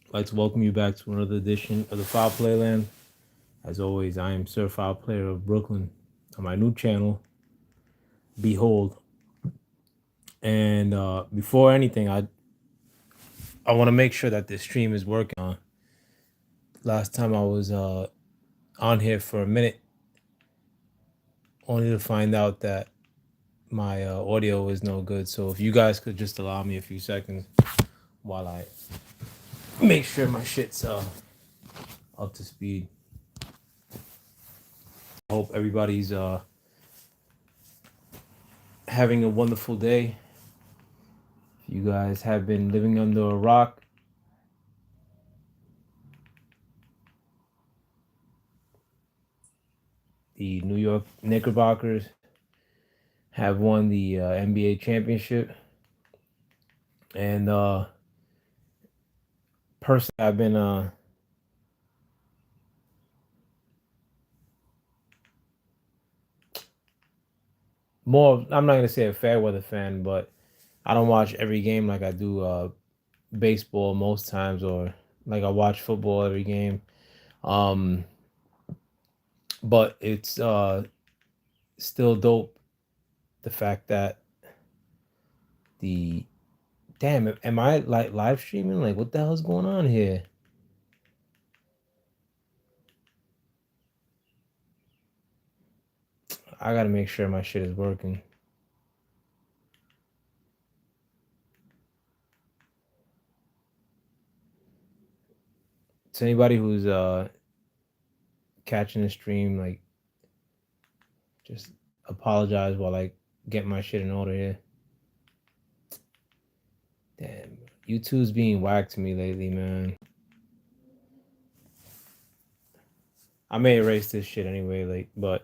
I'd like to welcome you back to another edition of the Foul Playland. As always, I am Sir Foul Player of Brooklyn on my new channel, Behold. And before anything, I want to make sure that this stream is working. Last time I was on here for a minute, only to find out that my audio is no good. So if you guys could just allow me a few seconds while I make sure my shit's up to speed. I hope everybody's having a wonderful day. If you guys have been living under a rock, the New York Knickerbockers have won the NBA championship. And personally, I've been more, I'm not going to say a fair weather fan, but I don't watch every game like I do baseball most times, or like I watch football every game. Um, but it's still dope the fact that the damn, am I like live streaming? Like, what the hell's going on here? I gotta make sure my shit is working. To anybody who's catching the stream, like, just apologize while I get my shit in order here. Damn, YouTube's being whacked to me lately, man. I may erase this shit anyway, like, but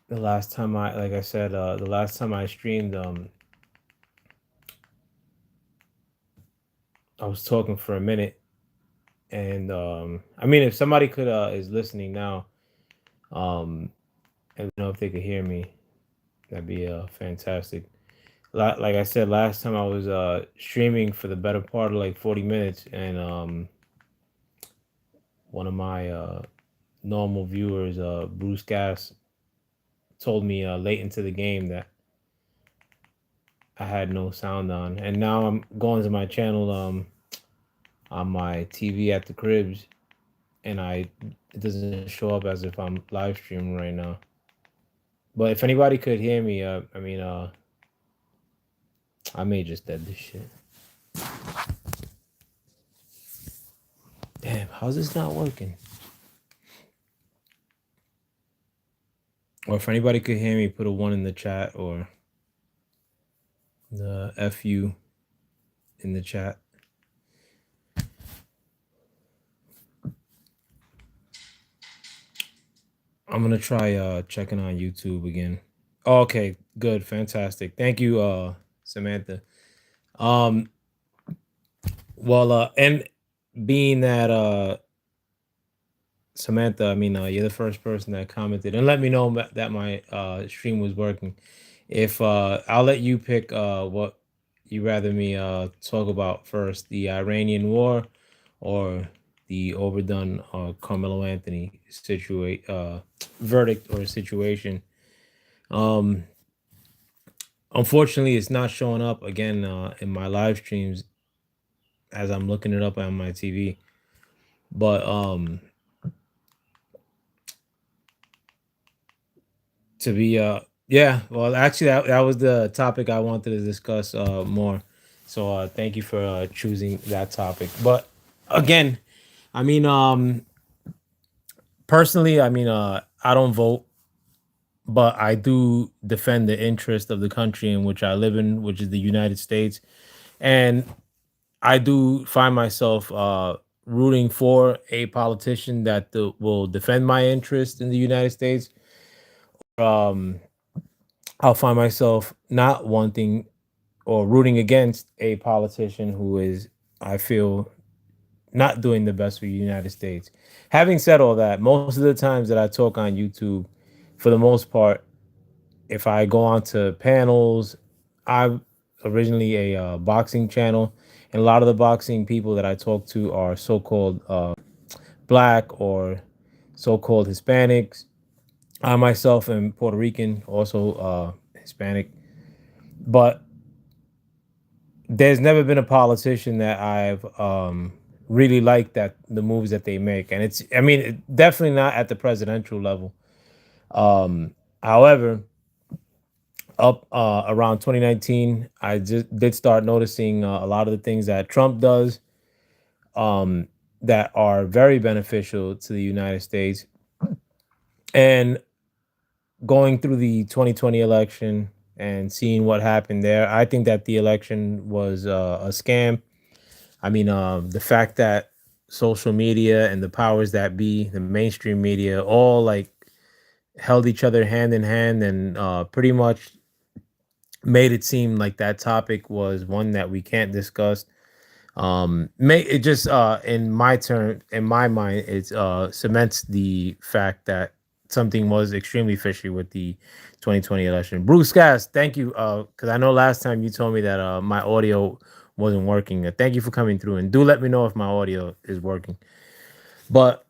the last time like I said, the last time I streamed, I was talking for a minute, and I mean, if somebody could is listening now, and know if they could hear me, that'd be fantastic. Like I said, last time I was streaming for the better part of like 40 minutes, and one of my normal viewers, Bruce Gas, told me late into the game that I had no sound on, and now I'm going to my channel on my TV at the cribs, and it doesn't show up as if I'm live streaming right now. But if anybody could hear me, I mean, I may just dead this shit. Damn, how's this not working? Or if anybody could hear me, put a 1 in the chat, or the FU in the chat. I'm gonna try checking on YouTube again. Oh, okay, good, fantastic. Thank you, Samantha. Um, well, and being that Samantha, I mean, you're the first person that commented and let me know that my stream was working. If I'll let you pick what you rather me talk about first, the Iranian war or the overdone Carmelo Anthony verdict or situation. Um, Unfortunately, it's not showing up again in my live streams as I'm looking it up on my TV. But to be yeah, well, actually that was the topic I wanted to discuss more. So thank you for choosing that topic. But again, I mean, personally, I mean, I don't vote, but I do defend the interest of the country in which I live in, which is the United States. And I do find myself rooting for a politician that will defend my interest in the United States. Um, I'll find myself not wanting or rooting against a politician who is, I feel, not doing the best for the United States. Having said all that, most of the times that I talk on YouTube, for the most part, if I go on to panels, I originally a boxing channel, and a lot of the boxing people that I talk to are so-called black or so-called Hispanics. I myself am Puerto Rican, also Hispanic, but there's never been a politician that I've really liked that the moves that they make, and it's I mean definitely not at the presidential level. However, up around 2019, I just did start noticing a lot of the things that Trump does um, that are very beneficial to the United States. And going through the 2020 election and seeing what happened there, I think that the election was a scam. I mean, the fact that social media and the powers that be, the mainstream media, all like held each other hand in hand and pretty much made it seem like that topic was one that we can't discuss. May it just in my mind, it cements the fact that something was extremely fishy with the 2020 election. Bruce Cass, thank you. Because I know last time you told me that my audio wasn't working. Thank you for coming through, and do let me know if my audio is working. But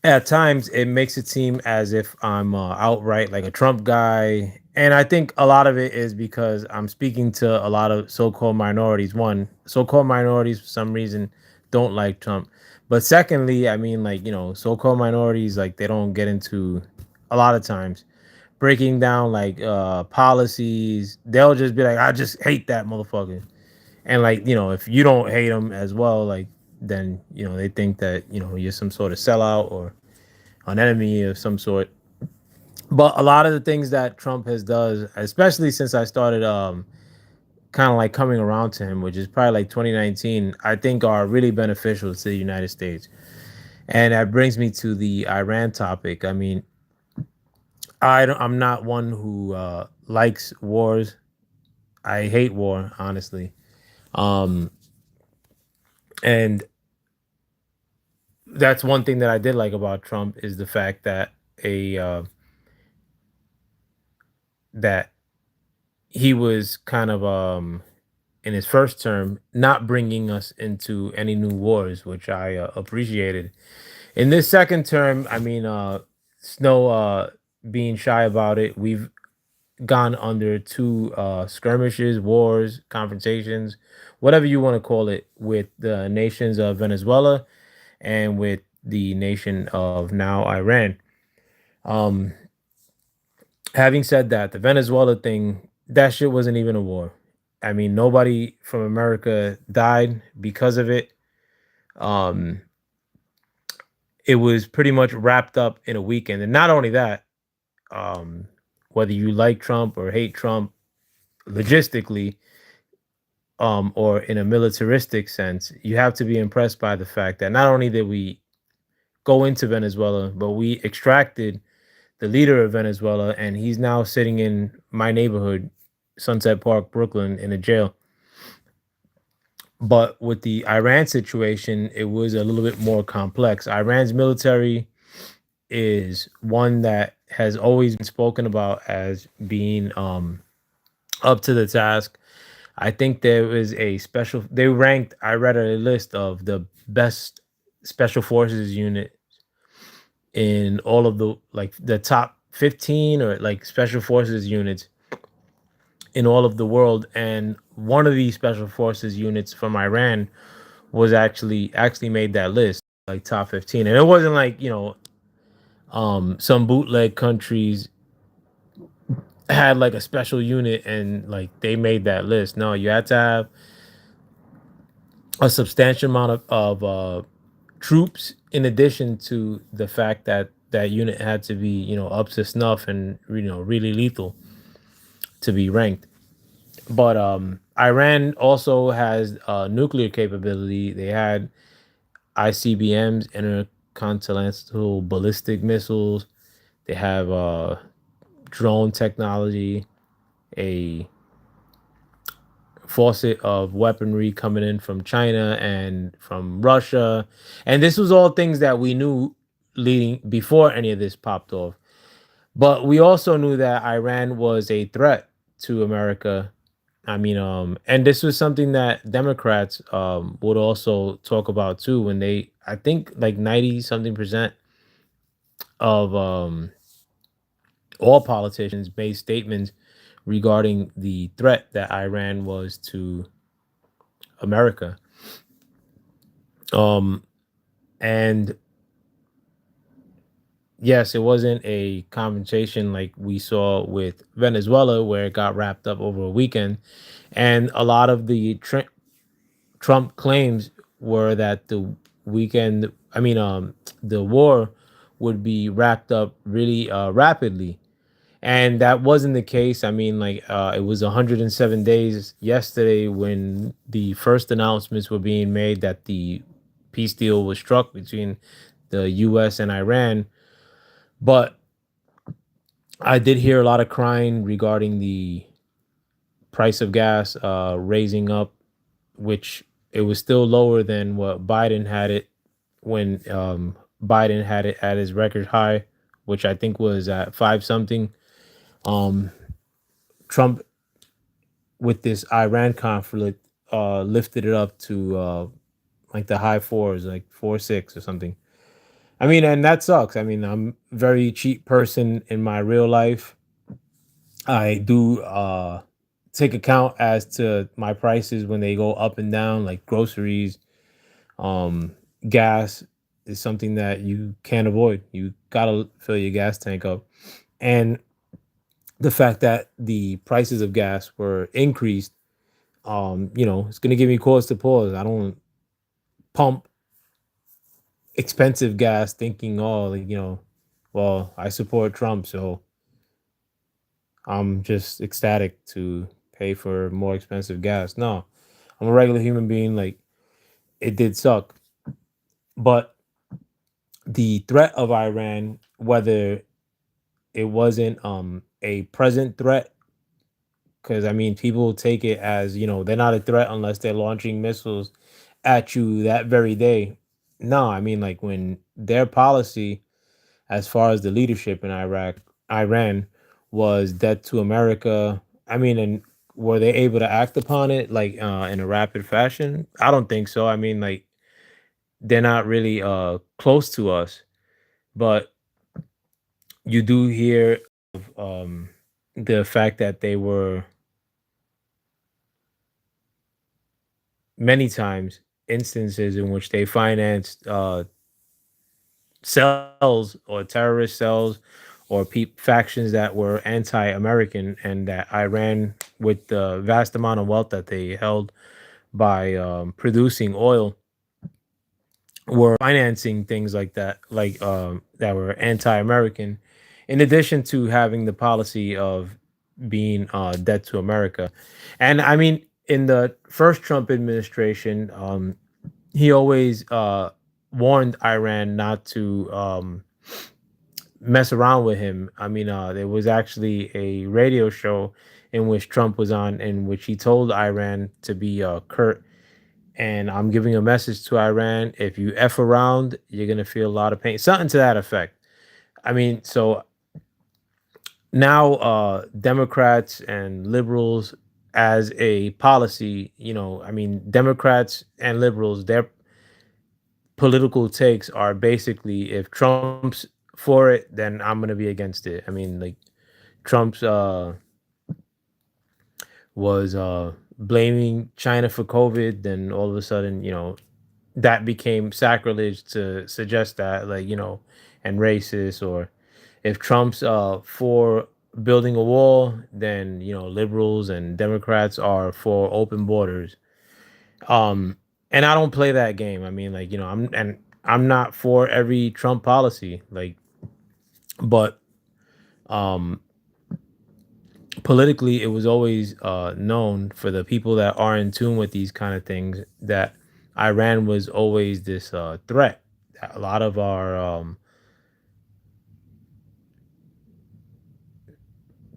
at times it makes it seem as if I'm outright like a Trump guy. And I think a lot of it is because I'm speaking to a lot of so-called minorities. One, so-called minorities for some reason don't like Trump. But secondly, I mean, like, so-called minorities, like, they don't get into a lot of times breaking down like policies. They'll just be like, I just hate that motherfucker. And like, if you don't hate them as well, like, then, they think that, you're some sort of sellout or an enemy of some sort. But a lot of the things that Trump has does, especially since I started kind of like coming around to him, which is probably like 2019, I think are really beneficial to the United States. And that brings me to the Iran topic. I mean, I'm not one who likes wars. I hate war, honestly. Um, and that's one thing that I did like about Trump is the fact that a that he was kind of in his first term not bringing us into any new wars, which I appreciated. In this second term, I mean, Snow being shy about it, we've gone under two skirmishes, wars, confrontations, whatever you want to call it, with the nations of Venezuela and with the nation of now Iran. Um, Having said that, the Venezuela thing, that shit wasn't even a war. I mean, nobody from America died because of it. Um, it was pretty much wrapped up in a weekend. And not only that, um, whether you like Trump or hate Trump, logistically, or in a militaristic sense, you have to be impressed by the fact that not only did we go into Venezuela, but we extracted the leader of Venezuela, and he's now sitting in my neighborhood, Sunset Park, Brooklyn, in a jail. But with the Iran situation, it was a little bit more complex. Iran's military is one that has always been spoken about as being up to the task. I think there was a special, they ranked, I read a list of the best special forces unit in all of the, like, the top 15 or like special forces units in all of the world. And one of these special forces units from Iran was actually made that list, like top 15. And it wasn't like, some bootleg countries had like a special unit and like they made that list. No, you had to have a substantial amount of troops, in addition to the fact that that unit had to be, up to snuff and, really lethal to be ranked. But Iran also has nuclear capability. They had ICBMs, intercontinental ballistic missiles. They have drone technology, a faucet of weaponry coming in from China and from Russia. And this was all things that we knew leading before any of this popped off. But we also knew that Iran was a threat to America And this was something that Democrats would also talk about too when they, I think, like 90 something percent of all politicians made statements regarding the threat that Iran was to America. Um, and yes, it wasn't a confrontation like we saw with Venezuela, where it got wrapped up over a weekend. And a lot of the Trump claims were that weekend, the war would be wrapped up really rapidly. And that wasn't the case. It was 107 days yesterday when the first announcements were being made that the peace deal was struck between the US and Iran. But I did hear a lot of crying regarding the price of gas raising up, which it was still lower than what Biden had it when Biden had it at his record high, which I think was at five something. Um, Trump, with this Iran conflict, lifted it up to like the high fours, like 4.6 or something. And that sucks. I'm a very cheap person in my real life. I do take account as to my prices when they go up and down, like groceries, um, gas is something that you can't avoid. You gotta fill your gas tank up. And the fact that the prices of gas were increased, it's gonna give me cause to pause. I don't pump expensive gas thinking, oh, like, well, I support Trump, so I'm just ecstatic to pay for more expensive gas. No, I'm a regular human being. Like, it did suck. But the threat of Iran, whether it wasn't a present threat, because people take it as, they're not a threat unless they're launching missiles at you that very day. No, like when their policy as far as the leadership in Iran was dead to America. And were they able to act upon it like in a rapid fashion? I don't think so. Like, they're not really close to us, but you do hear of the fact that they were many times instances in which they financed cells or terrorist cells or factions that were anti-American, and that Iran, with the vast amount of wealth that they held by producing oil, were financing things like that, like that were anti-American, in addition to having the policy of being dead to America. And in the first Trump administration, he always warned Iran not to mess around with him. There was actually a radio show in which Trump was on, in which he told Iran to be curt. And I'm giving a message to Iran: if you f around, you're gonna feel a lot of pain. Something to that effect. So now Democrats and liberals, as a policy, Democrats and liberals, their political takes are basically, if Trump's for it, then I'm gonna be against it. Like, Trump's was blaming China for COVID, then all of a sudden, that became sacrilege to suggest that, like, and racist. Or if Trump's for building a wall, then liberals and Democrats are for open borders. And I don't play that game. I'm not for every Trump policy, like, but um politically, it was always known for the people that are in tune with these kind of things that Iran was always this threat. A lot of our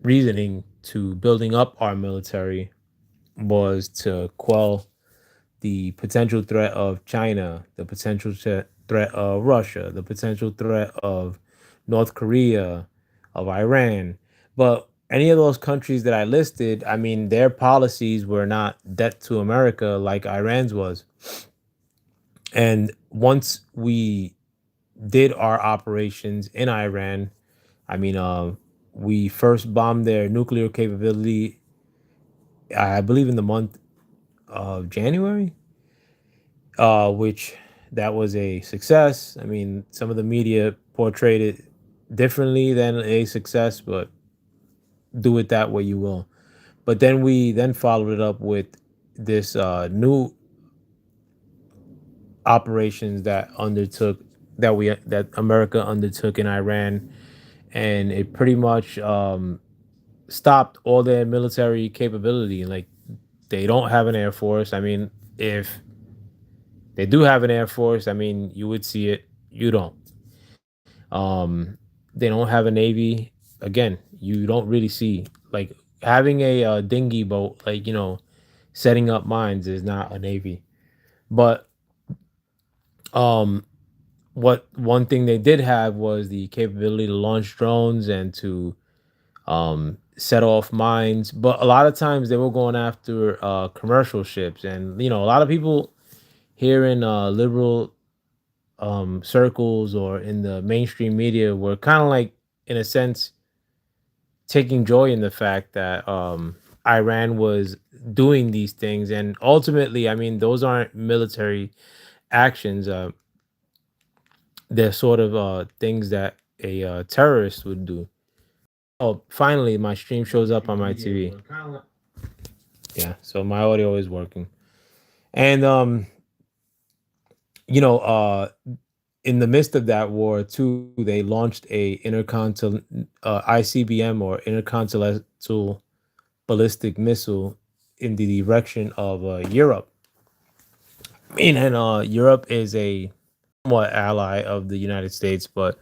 reasoning to building up our military was to quell the potential threat of China, the potential threat of Russia, the potential threat of North Korea, of Iran. But any of those countries that I listed, I mean, their policies were not debt to America like Iran's was. And once we did our operations in Iran, I mean, we first bombed their nuclear capability, I believe, in the month of January, which that was a success. I mean, some of the media portrayed it differently than a success, but do it that way you will. But then we then followed it up with this new operations that America undertook in Iran, and it pretty much stopped all their military capability. Like, they don't have an air force. I mean, if they do have an air force, I mean, you would see it. You don't. Um, they don't have a navy. Again, you don't really see, like, having a dinghy boat, like, setting up mines is not a navy. But um, what one thing they did have was the capability to launch drones and to set off mines. But a lot of times they were going after commercial ships, and a lot of people here in liberal circles or in the mainstream media were kind of like, in a sense, taking joy in the fact that Iran was doing these things. And ultimately, I mean, those aren't military actions. They're sort of things that a terrorist would do. Oh, finally, my stream shows up on my TV. Yeah, so my audio is working. And you know, in the midst of that war too, they launched a intercontinental ICBM, or intercontinental ballistic missile, in the direction of Europe. I mean, and Europe is a somewhat ally of the United States, but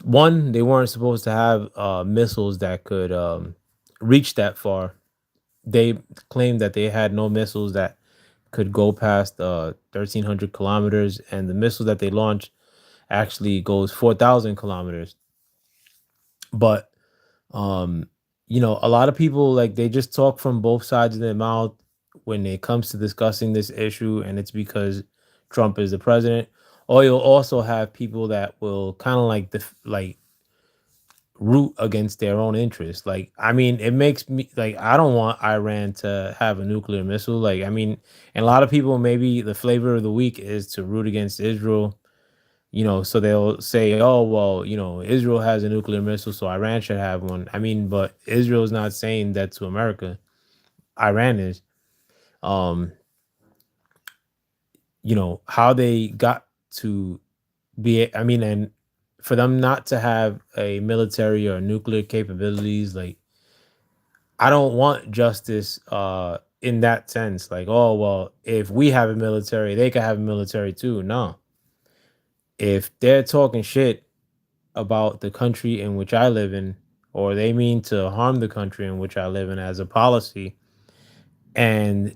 one, they weren't supposed to have missiles that could reach that far. They claimed that they had no missiles that could go past 1,300 kilometers, and the missile that they launched actually goes 4,000 kilometers. But um, a lot of people, like, they just talk from both sides of their mouth when it comes to discussing this issue, and it's because Trump is the president. Or you'll also have people that will kind of like root against their own interests. Like, I mean, it makes me like, I don't want Iran to have a nuclear missile. Like, I mean, and a lot of people, maybe the flavor of the week is to root against Israel. So they'll say, "Oh, well, Israel has a nuclear missile, so Iran should have one." I mean, but Israel's not saying that to America. Iran is. Um, how they got to I mean, and for them not to have a military or nuclear capabilities, like, I don't want justice in that sense. Like, oh, well, if we have a military, they could have a military too. No. If they're talking shit about the country in which I live in, or they mean to harm the country in which I live in as a policy, and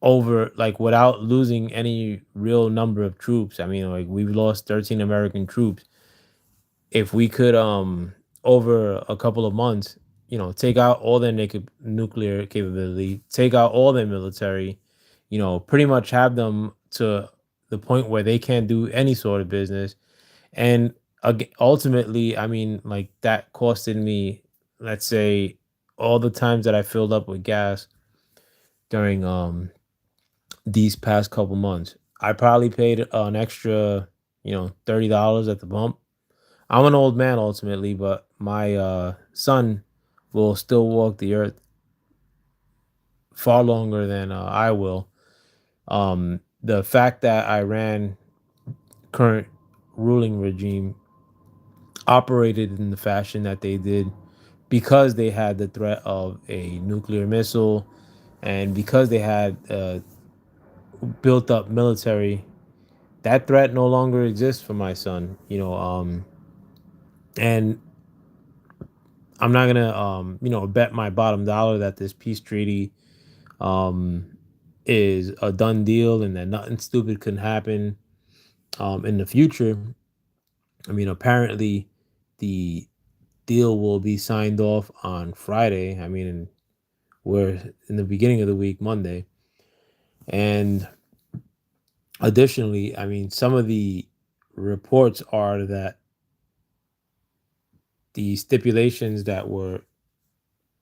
over, like, without losing any real number of troops. I mean, like, we've lost 13 American troops. If we could over a couple of months, take out all their nuclear capability, take out all their military, pretty much have them to the point where they can't do any sort of business. And ultimately, I mean, like, that costed me, let's say, all the times that I filled up with gas during these past couple months, I probably paid an extra, $30 at the pump. I'm an old man ultimately, but my son will still walk the earth far longer than I will. The fact that Iran current ruling regime operated in the fashion that they did, because they had the threat of a nuclear missile, and because they had built up military, that threat no longer exists for my son. And I'm not gonna bet my bottom dollar that this peace treaty um is a done deal, and that nothing stupid can happen in the future. I mean, apparently the deal will be signed off on Friday. I mean, we're in the beginning of the week, Monday. And additionally, I mean, some of the reports are that the stipulations that were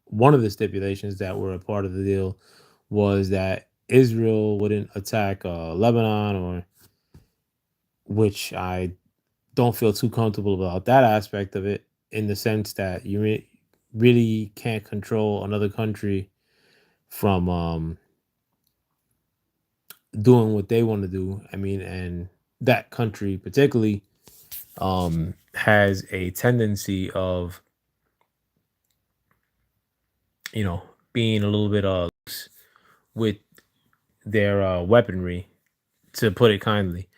one of the stipulations that were a part of the deal was that Israel wouldn't attack Lebanon, or which I don't feel too comfortable about that aspect of it, in the sense that you really can't control another country from doing what they want to do. I mean, and that country particularly has a tendency of, you know, being a little bit loose with their weaponry, to put it kindly.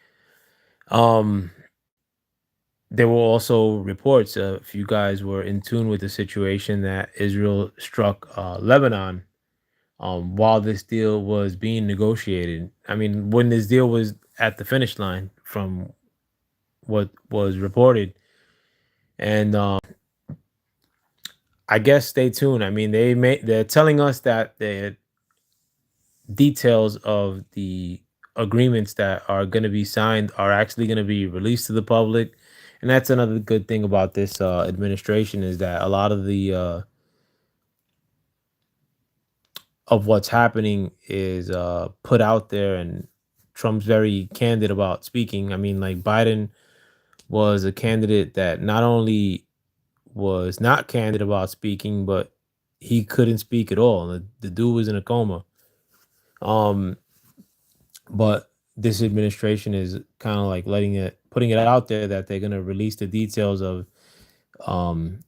Um, there were also reports, if you guys were in tune with the situation, that Israel struck Lebanon while this deal was being negotiated. I mean, when this deal was at the finish line, from what was reported, and I guess stay tuned. I mean, they're telling us that the details of the agreements that are going to be signed are actually going to be released to the public, and that's another good thing about this administration, is that a lot of the of what's happening is put out there, and Trump's very candid about speaking. I mean, like, Biden was a candidate that not only was not candid about speaking, but he couldn't speak at all. The dude was in a coma. Um, but this administration is kind of like putting it out there that they're gonna release the details of um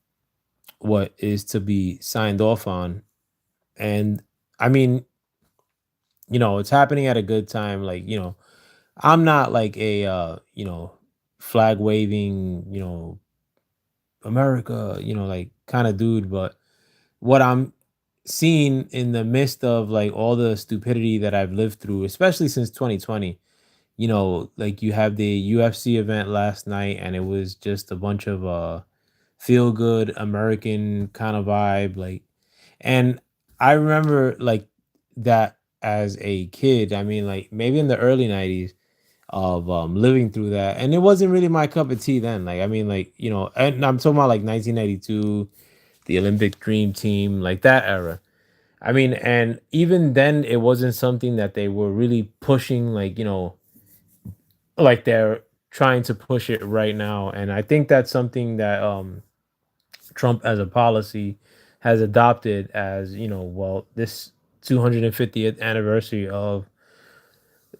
what is to be signed off on. And I mean, it's happening at a good time. Like, I'm not like a flag waving, America, like, kind of dude, but what I'm seeing in the midst of like all the stupidity that I've lived through, especially since 2020, like, you have the UFC event last night, and it was just a bunch of feel good American kind of vibe, like, and I remember like that as a kid. I mean, like, maybe in the early 90s, of living through that, and it wasn't really my cup of tea then. Like, I mean, like, and I'm talking about like 1992, the Olympic Dream Team, like that era. I mean, and even then, it wasn't something that they were really pushing, like, like they're trying to push it right now. And I think that's something that Trump, as a policy, has adopted, as, well, this 250th anniversary of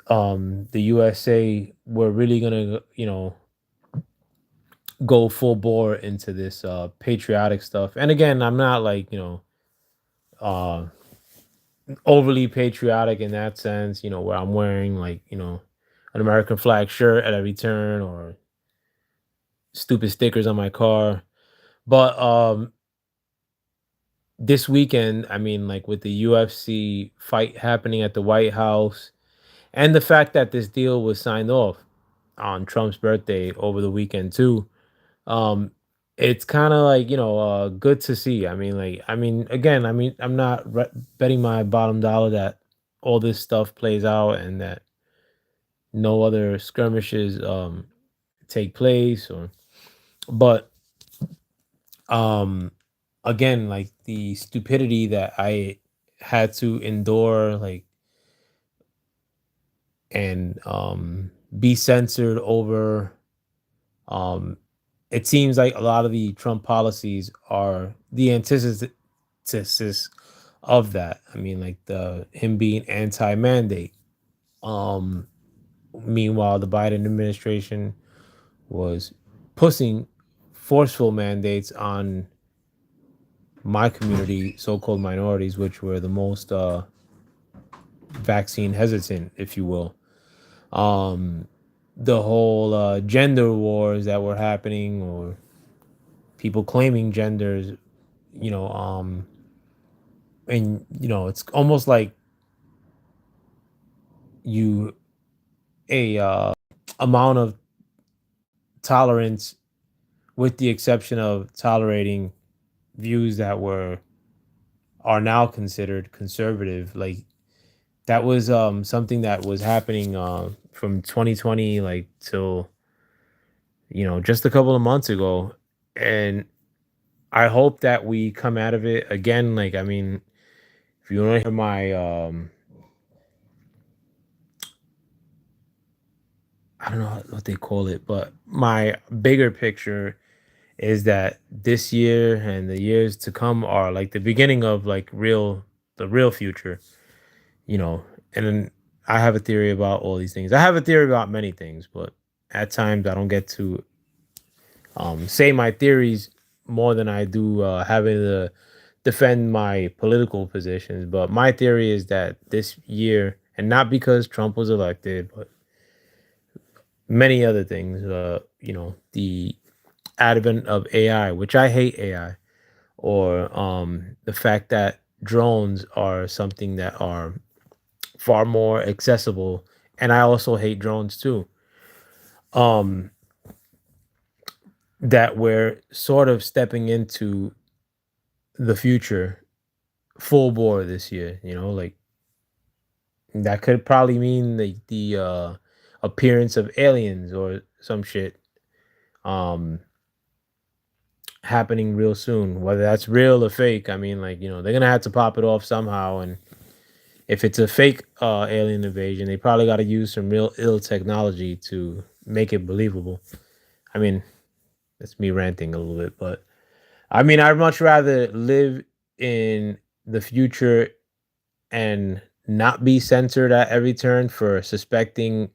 the USA, we're really gonna, go full bore into this patriotic stuff. And again, I'm not like, uh overly patriotic in that sense, where I'm wearing, like, an American flag shirt at every turn, or stupid stickers on my car. But this weekend, I mean, like, with the UFC fight happening at the White House, and the fact that this deal was signed off on Trump's birthday over the weekend too, um, it's kind of like, good to see. I mean, like, again, I'm not betting my bottom dollar that all this stuff plays out, and that no other skirmishes take place, or but um again, like, the stupidity that I had to endure, like, and be censored over, um it seems like a lot of the Trump policies are the antithesis of that. I mean, like, the him being anti-mandate. um Meanwhile, the Biden administration was pushing forceful mandates on my community, so-called minorities, which were the most vaccine hesitant, if you will. Um, the whole gender wars that were happening, or people claiming genders, you know, um, and it's almost like you a amount of tolerance with the exception of tolerating views that were are now considered conservative. Like that was something that was happening from 2020 like till just a couple of months ago. And I hope that we come out of it again. Like, I mean, if you want to hear my I don't know what they call it, but my bigger picture is that this year and the years to come are like the beginning of like the real future, you know. And then I have a theory about all these things. I have a theory about many things, but at times I don't get to say my theories more than I do having to defend my political positions. But my theory is that this year, and not because Trump was elected, but many other things, the advent of AI, which I hate AI, or the fact that drones are something that are far more accessible. And I also hate drones too. Um, that we're sort of stepping into the future full bore this year, like that could probably mean the appearance of aliens or some shit um happening real soon, whether that's real or fake. I mean, like, they're gonna have to pop it off somehow. And if it's a fake alien invasion, they probably got to use some real ill technology to make it believable. I mean, that's me ranting a little bit, but I mean, I'd much rather live in the future and not be censored at every turn for suspecting,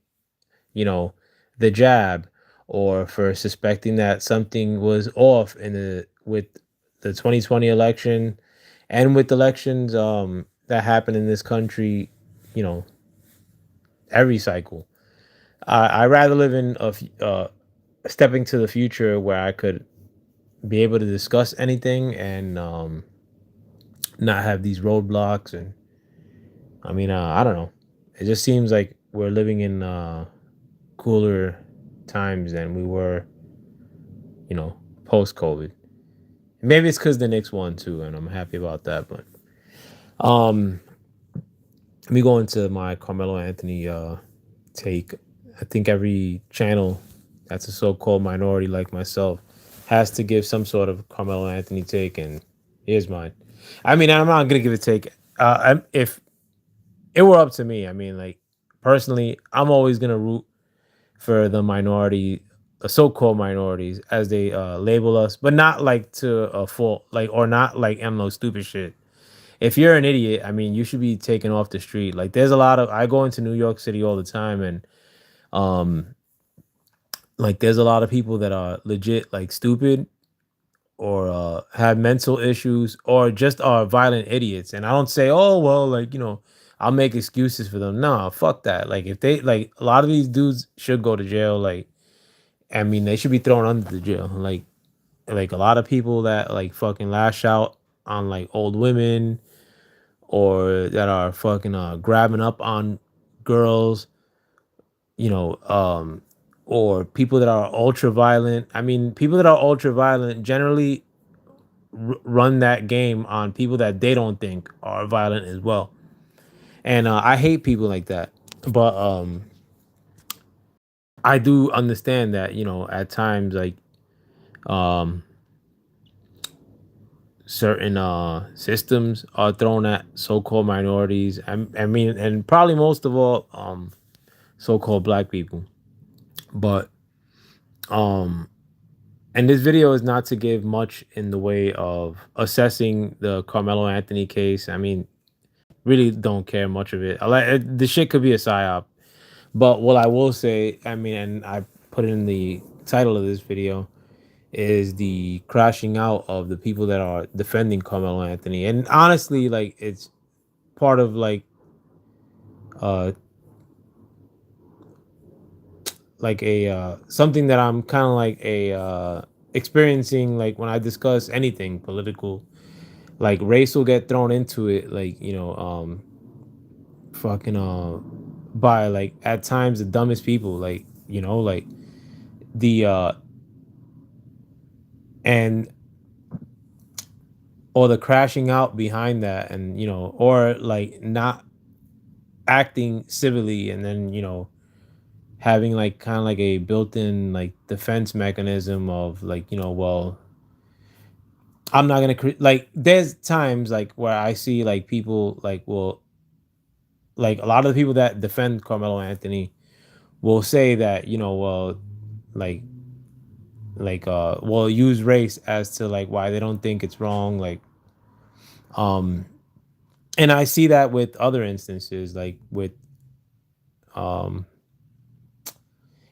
you know, the jab, or for suspecting that something was off in the with the 2020 election and with elections that happen in this country, you know, every cycle. I rather live in stepping to the future where I could be able to discuss anything and not have these roadblocks. And I mean, I don't know. It just seems like we're living in cooler times than we were, post COVID. Maybe it's because the Knicks won too, and I'm happy about that. But um, let me go into my Carmelo Anthony take. I think every channel that's a so-called minority like myself has to give some sort of Carmelo Anthony take, and here's mine. I mean, I'm not gonna give a take. If it were up to me, I mean, like personally, I'm always gonna root for the minority, the so-called minorities, as they label us, but not like to a fault, like, or not like, I don't know, stupid shit. If you're an idiot, I mean, you should be taken off the street. Like, there's a lot of I go into New York City all the time, and um, like, there's a lot of people that are legit like stupid, or have mental issues, or just are violent idiots. And I don't say, oh well, like, I'll make excuses for them. No, fuck that. Like, if they like, a lot of these dudes should go to jail. Like, I mean, they should be thrown under the jail. Like a lot of people that like fucking lash out on like old women, or that are fucking grabbing up on girls, you know, um, or people that are ultra violent. I mean, people that are ultra violent generally run that game on people that they don't think are violent as well. And I hate people like that. But I do understand that, at times, like, um certain systems are thrown at so-called minorities. I mean, and probably most of all, so-called black people. But um and this video is not to give much in the way of assessing the Carmelo Anthony case. I mean, really don't care much of it. I like the shit could be a psyop. But what I will say, I mean, and I put it in the title of this video, is the crashing out of the people that are defending Carmelo Anthony. And honestly, like, it's part of uh like a something that I'm kind of like a experiencing, like when I discuss anything political. Like, race will get thrown into it, like, fucking by, like, at times the dumbest people, like, like the and or the crashing out behind that, and or like not acting civilly, and then having like kind of like a built-in like defense mechanism of like well, I'm not gonna like there's times like where I see like people like well, like a lot of the people that defend Carmelo Anthony will say that well, like well, use race as to like why they don't think it's wrong, like um and I see that with other instances, like with um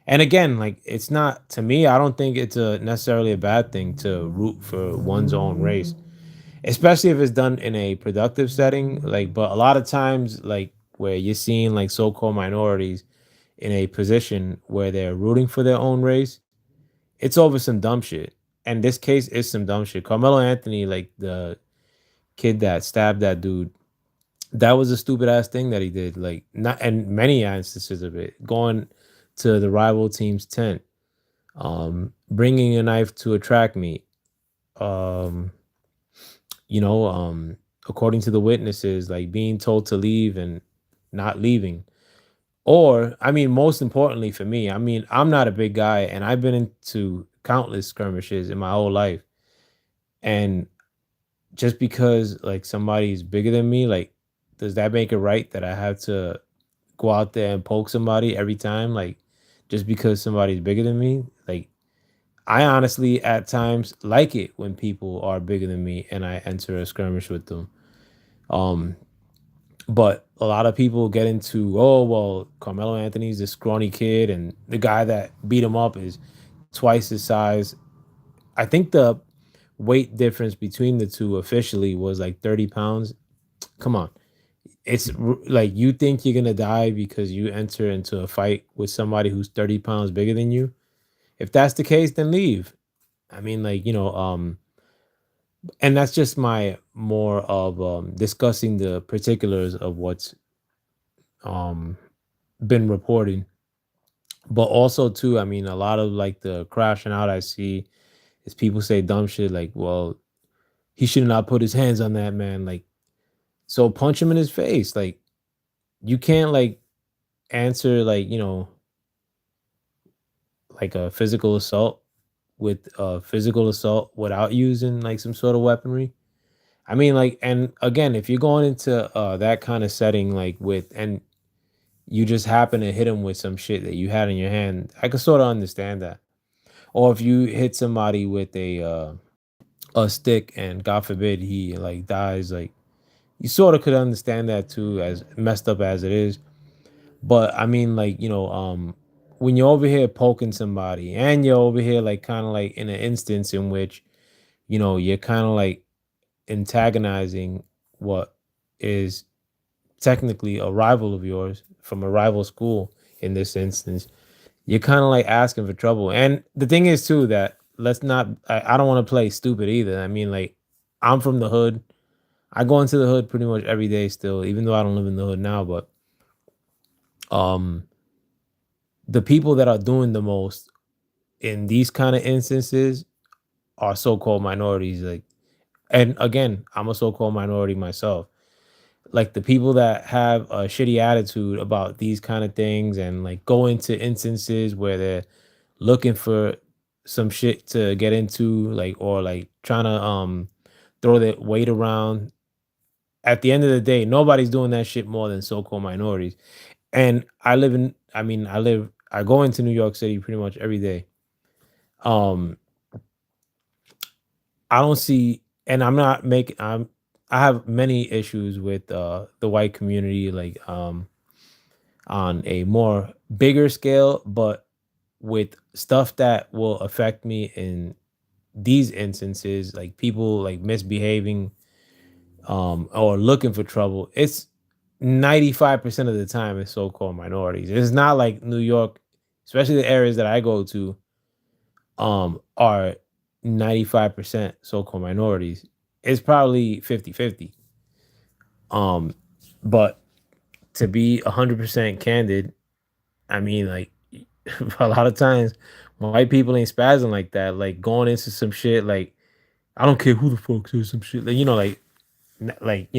and again, like it's not, to me, I don't think it's a necessarily a bad thing to root for one's own race, especially if it's done in a productive setting. Like, but a lot of times, like where you're seeing like so-called minorities in a position where they're rooting for their own race, it's over some dumb shit. And this case is some dumb shit. Carmelo Anthony, like the kid that stabbed that dude, that was a stupid ass thing that he did. Like, not, and many instances of it, going to the rival team's tent, bringing a knife to a track meet, um, you know, um, according to the witnesses, like being told to leave and not leaving. Or, I mean, most importantly for me, I mean, I'm not a big guy and I've been into countless skirmishes in my whole life. And just because like somebody's bigger than me, like, does that make it right that I have to go out there and poke somebody every time? Like, just because somebody's bigger than me? Like, I honestly at times like it when people are bigger than me and I enter a skirmish with them. Um, but a lot of people get into, oh well, Carmelo Anthony's this scrawny kid, and the guy that beat him up is twice his size. I think the weight difference between the two officially was like 30 pounds. Come on. Like, you think you're gonna die because you enter into a fight with somebody who's 30 pounds bigger than you? If that's the case, then leave. I mean, like, and that's just my more of discussing the particulars of what's um been reported. But also too, I mean, a lot of like the crashing out I see is people say dumb shit like, well, he should not put his hands on that man. Like, so punch him in his face. Like, you can't like answer like, like a physical assault with physical assault without using like some sort of weaponry. I mean, like, and again, if you're going into that kind of setting, like with, and you just happen to hit him with some shit that you had in your hand, I could sort of understand that. Or if you hit somebody with a stick and God forbid he like dies, like you sort of could understand that too, as messed up as it is. But I mean, like, when you're over here poking somebody and you're over here like kind of like in an instance in which, you're kind of like antagonizing what is technically a rival of yours from a rival school in this instance, you're kind of like asking for trouble. And the thing is too that let's not, I don't want to play stupid either. I mean, like, I'm from the hood. I go into the hood pretty much every day still, even though I don't live in the hood now. But um the people that are doing the most in these kind of instances are so-called minorities. Like, and again, I'm a so-called minority myself. Like, the people that have a shitty attitude about these kind of things and like go into instances where they're looking for some shit to get into, like, or like trying to throw their weight around. At the end of the day, nobody's doing that shit more than so-called minorities. And I go into New York City pretty much every day. Um, I don't see, and I'm not making, I have many issues with the white community, like on a more bigger scale, but with stuff that will affect me in these instances, like people like misbehaving or looking for trouble, it's 95% of the time it's so-called minorities. It's not like New York, especially the areas that I go to, are 95% so-called minorities. It's probably 50-50. Um, but to be 100% candid, I mean, like, a lot of times white people ain't spazzing like that, like going into some shit like I don't care who the fuck says some shit. Like, like like,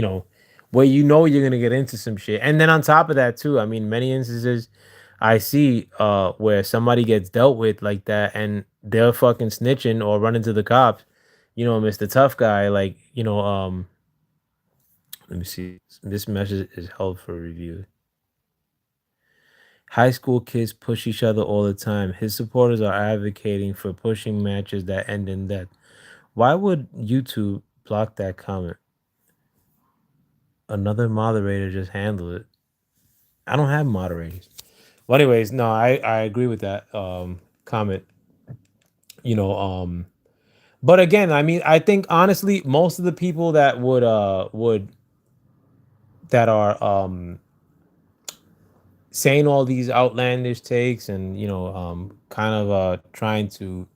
where you're gonna get into some shit. And then on top of that too, I mean, many instances I see where somebody gets dealt with like that and they're fucking snitching or running to the cops, Mr. Tough Guy, like, let me see. This message is held for review. High school kids push each other all the time. His supporters are advocating for pushing matches that end in death. Why would YouTube block that comment? Another moderator just handled it. I don't have moderators. Well, anyways, no, I agree with that comment. You know, um, but again, I mean, I think honestly, most of the people that would that are saying all these outlandish takes and kind of trying to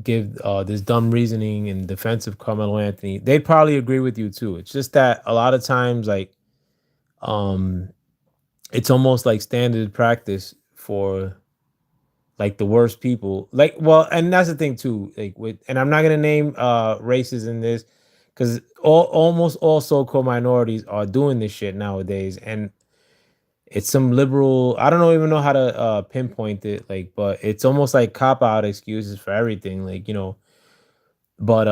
give this dumb reasoning in defense of Carmelo Anthony, they'd probably agree with you too. It's just that a lot of times, like, um, it's almost like standard practice for like the worst people. Like, well, and that's the thing too. Like and I'm not gonna name races in this because almost all so-called minorities are doing this shit nowadays, and it's some liberal. I don't even know how to pinpoint it, like, but it's almost like cop out excuses for everything, like But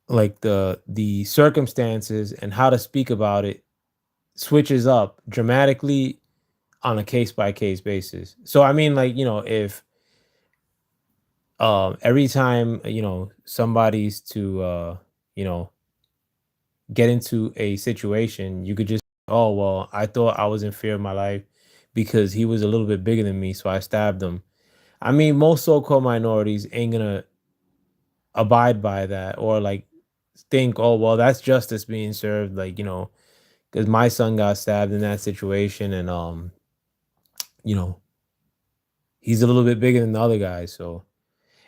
like the circumstances and how to speak about it switches up dramatically on a case by case basis. So I mean, like, if every time somebody's to you know get into a situation, you could just, oh well, I thought I was in fear of my life because he was a little bit bigger than me, so I stabbed him. I mean, most so-called minorities ain't gonna abide by that or like think, oh well, that's justice being served, like, because my son got stabbed in that situation, and you know, he's a little bit bigger than the other guy. So,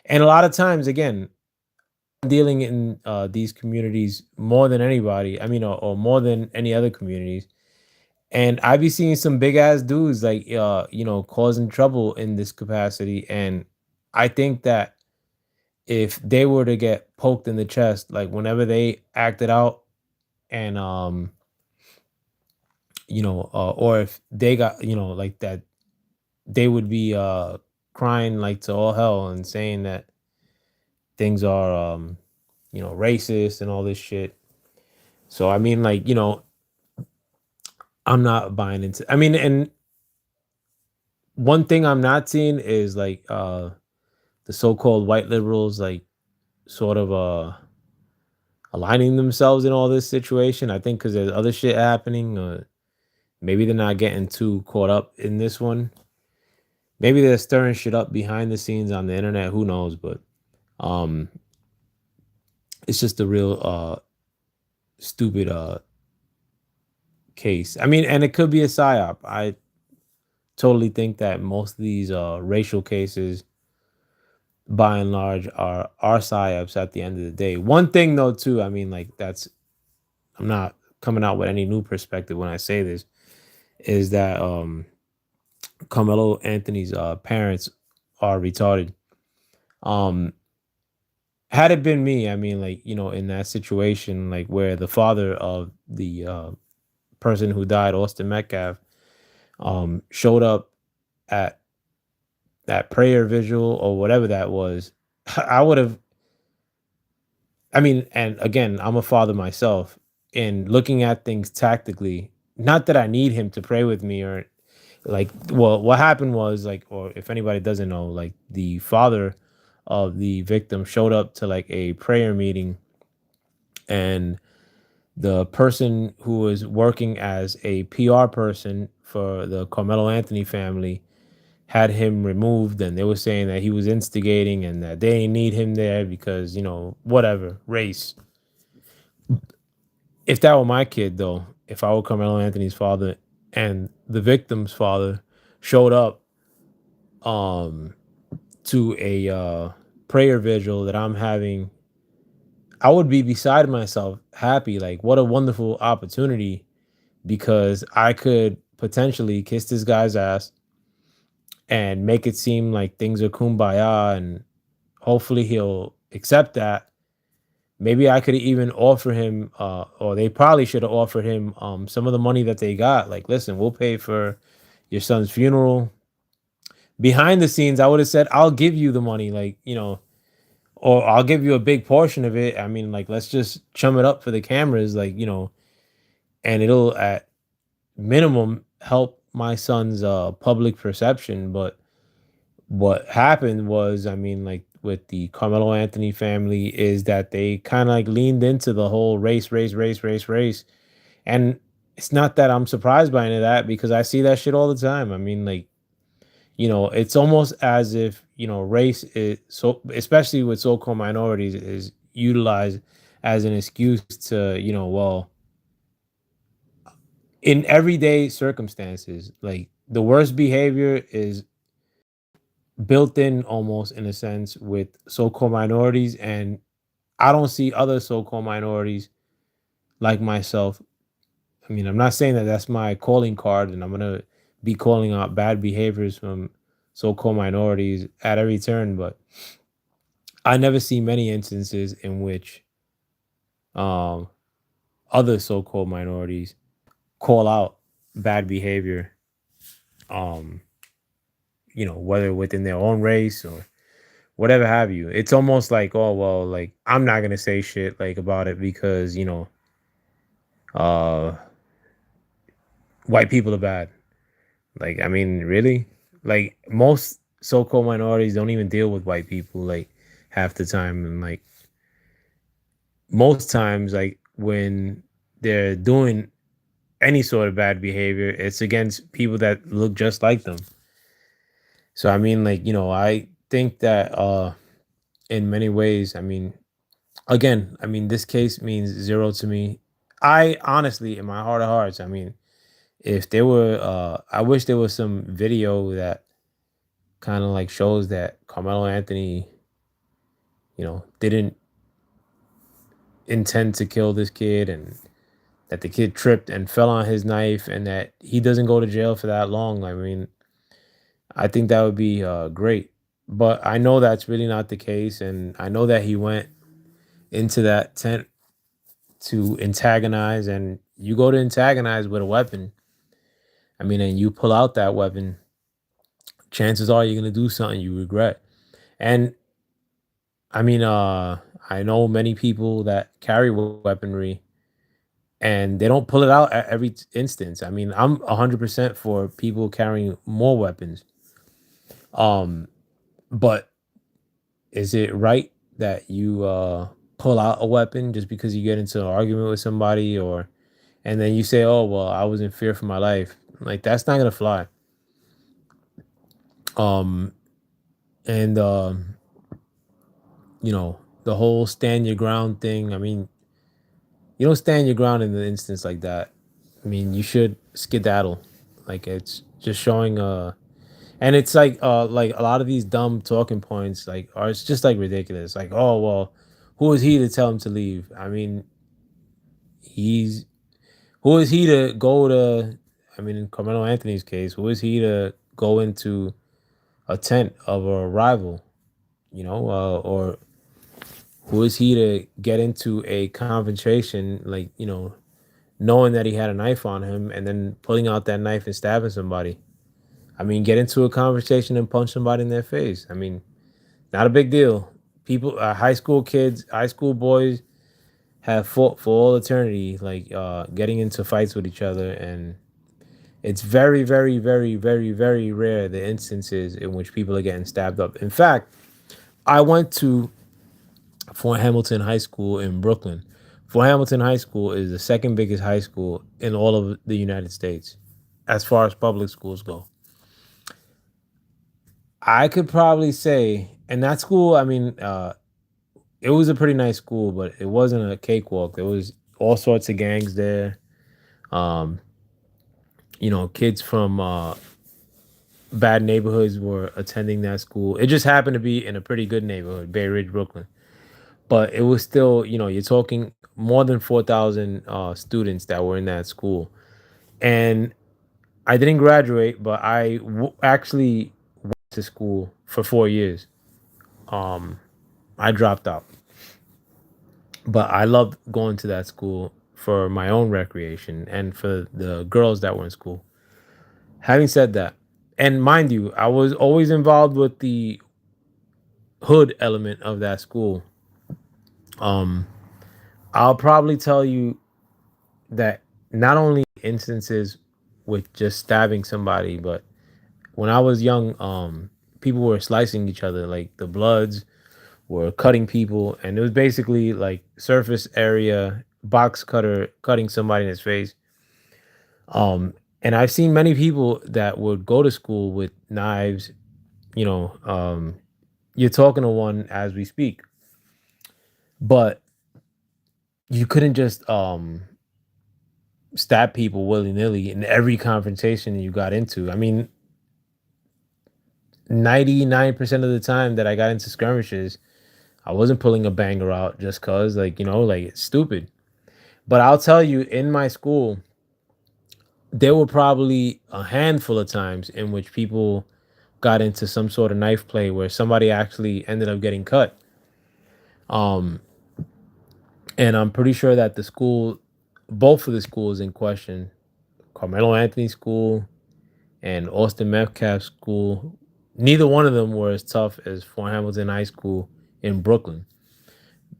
and a lot of times, again, dealing in these communities more than anybody. I mean, or more than any other communities. And I be seeing some big ass dudes like causing trouble in this capacity. And I think that if they were to get poked in the chest, like whenever they acted out and or if they got, like that, they would be crying like to all hell and saying that things are racist and all this shit. So I mean, like, I'm not buying into, I mean, and one thing I'm not seeing is like the so-called white liberals like sort of aligning themselves in all this situation. I think because there's other shit happening. Maybe they're not getting too caught up in this one. Maybe they're stirring shit up behind the scenes on the internet. Who knows? But um, it's just a real stupid case. I mean, and it could be a psyop. I totally think that most of these racial cases, by and large, are psyops at the end of the day. One thing though, too, I mean, like I'm not coming out with any new perspective when I say this, is that Carmelo Anthony's parents are retarded. Um, had it been me, I mean, like, in that situation, like where the father of the person who died, Austin Metcalf, showed up at that prayer visual or whatever that was, I would have, I mean, and again, I'm a father myself, and looking at things tactically, not that I need him to pray with me or like, well, what happened was like, or if anybody doesn't know, like the father of the victim showed up to like a prayer meeting, and the person who was working as a PR person for the Carmelo Anthony family had him removed, and they were saying that he was instigating and that they didn't need him there because, whatever, race. If that were my kid, though, if I were Carmelo Anthony's father and the victim's father showed up um to a prayer vigil that I'm having I would be beside myself, happy. Like, what a wonderful opportunity because I could potentially kiss this guy's ass and make it seem like things are kumbaya and hopefully he'll accept that. Maybe I could even offer him, or they probably should have offered him some of the money that they got. Like, listen, we'll pay for your son's funeral. Behind the scenes, I would have said, I'll give you the money, like, or I'll give you a big portion of it. I mean, like, let's just chum it up for the cameras, like, and it'll at minimum help my son's public perception. But what happened was, I mean, like with the Carmelo Anthony family, is that they kind of like leaned into the whole race. And it's not that I'm surprised by any of that because I see that shit all the time. I mean, like, it's almost as if, race is so, especially with so-called minorities, is utilized as an excuse to, well, in everyday circumstances, like the worst behavior is built in almost in a sense with so-called minorities. And I don't see other so-called minorities like myself. I mean, I'm not saying that that's my calling card and I'm going to be calling out bad behaviors from so-called minorities at every turn, but I never see many instances in which um other so-called minorities call out bad behavior, um whether within their own race or whatever have you. It's almost like, oh well, like I'm not going to say shit like about it because, uh white people are bad. Like, I mean, really? Like, most so-called minorities don't even deal with white people, like, half the time. And, like, most times, like, when they're doing any sort of bad behavior, it's against people that look just like them. So, I mean, like, I think that, in many ways, I mean, again, I mean, this case means zero to me. I honestly, in my heart of hearts, I mean, if there were, I wish there was some video that kind of like shows that Carmelo Anthony, didn't intend to kill this kid and that the kid tripped and fell on his knife and that he doesn't go to jail for that long. I mean, I think that would be great. But I know that's really not the case. And I know that he went into that tent to antagonize, and you go to antagonize with a weapon. I mean, and you pull out that weapon, chances are you're going to do something you regret. And I mean, I know many people that carry weaponry and they don't pull it out at every instance. I mean, I'm 100% for people carrying more weapons. Um, but is it right that you pull out a weapon just because you get into an argument with somebody, or and then you say, "Oh, well, I was in fear for my life." Like, that's not gonna fly. Um, and the whole stand your ground thing. I mean, you don't stand your ground in an instance like that. I mean, you should skedaddle. Like, it's just showing and it's like a lot of these dumb talking points like are, it's just like ridiculous. Like, oh well, who is he to tell him to leave? I mean, he's who is he to go to, I mean, in Carmelo Anthony's case, who is he to go into a tent of a rival, or who is he to get into a confrontation, like, knowing that he had a knife on him and then pulling out that knife and stabbing somebody? I mean, get into a conversation and punch somebody in their face. I mean, not a big deal. People, high school kids, high school boys have fought for all eternity, like getting into fights with each other. And it's very, very, very, very, very rare the instances in which people are getting stabbed up. In fact, I went to Fort Hamilton High School in Brooklyn. Fort Hamilton High School is the second biggest high school in all of the United States as far as public schools go. I could probably say, and that school, I mean, it was a pretty nice school, but it wasn't a cakewalk. There was all sorts of gangs there. Um, kids from bad neighborhoods were attending that school. It just happened to be in a pretty good neighborhood, Bay Ridge, Brooklyn. but it was still, you're talking more than 4,000 students that were in that school. And I didn't graduate, but actually went to school for 4 years. Um, I dropped out, but I loved going to that school for my own recreation and for the girls that were in school. Having said that, and mind you, I was always involved with the hood element of that school. Um, I'll probably tell you that not only instances with just stabbing somebody, but when I was young, people were slicing each other, like the Bloods were cutting people, and it was basically like surface area box cutter cutting somebody in his face. And I've seen many people that would go to school with knives. You know, you're talking to one as we speak, but you couldn't just stab people willy nilly in every confrontation you got into. I mean, 99% of the time that I got into skirmishes, I wasn't pulling a banger out just cause, like, like it's stupid. But I'll tell you, in my school, there were probably a handful of times in which people got into some sort of knife play where somebody actually ended up getting cut. Um, and I'm pretty sure that both of the schools in question, Carmelo Anthony School and Austin Metcalf School, neither one of them were as tough as Fort Hamilton High School in Brooklyn,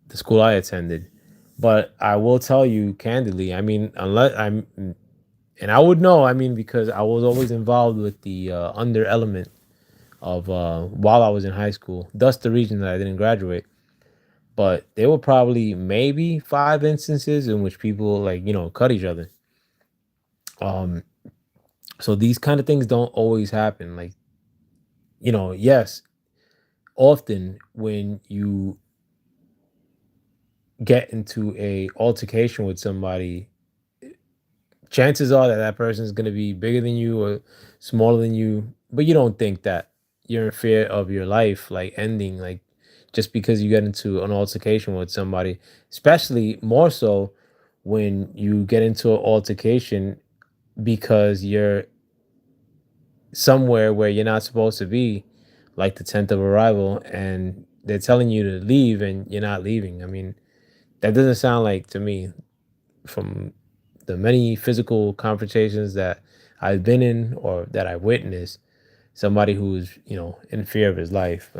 the school I attended. But I will tell you candidly, I mean, unless I'm, and I would know, I mean, because I was always involved with the under element of while I was in high school. Thus, the reason that I didn't graduate. But there were probably maybe 5 instances in which people, like, cut each other. Um, so these kind of things don't always happen. Like, yes, often when you get into a altercation with somebody, chances are that that person is going to be bigger than you or smaller than you, but you don't think that you're in fear of your life like ending, like, just because you get into an altercation with somebody, especially more so when you get into an altercation because you're somewhere where you're not supposed to be, like the 10th of arrival, and they're telling you to leave and you're not leaving. I mean, that doesn't sound like, to me, from the many physical confrontations that I've been in or that I witnessed, somebody who's, in fear of his life.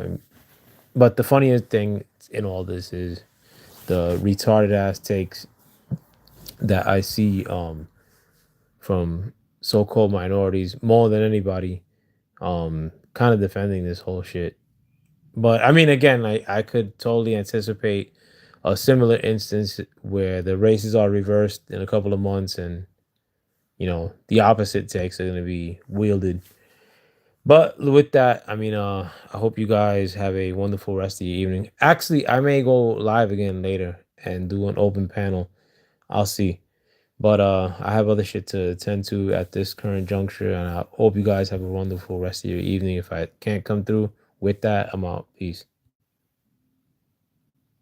But the funniest thing in all this is the retarded ass takes that I see from so-called minorities more than anybody, kind of defending this whole shit. But I mean, again, I could totally anticipate a similar instance where the races are reversed in a couple of months, and the opposite takes are going to be wielded. But with that, I mean, I hope you guys have a wonderful rest of your evening. Actually, I may go live again later and do an open panel. I'll see. But I have other shit to attend to at this current juncture, and I hope you guys have a wonderful rest of your evening. If I can't come through with that, I'm out. Peace.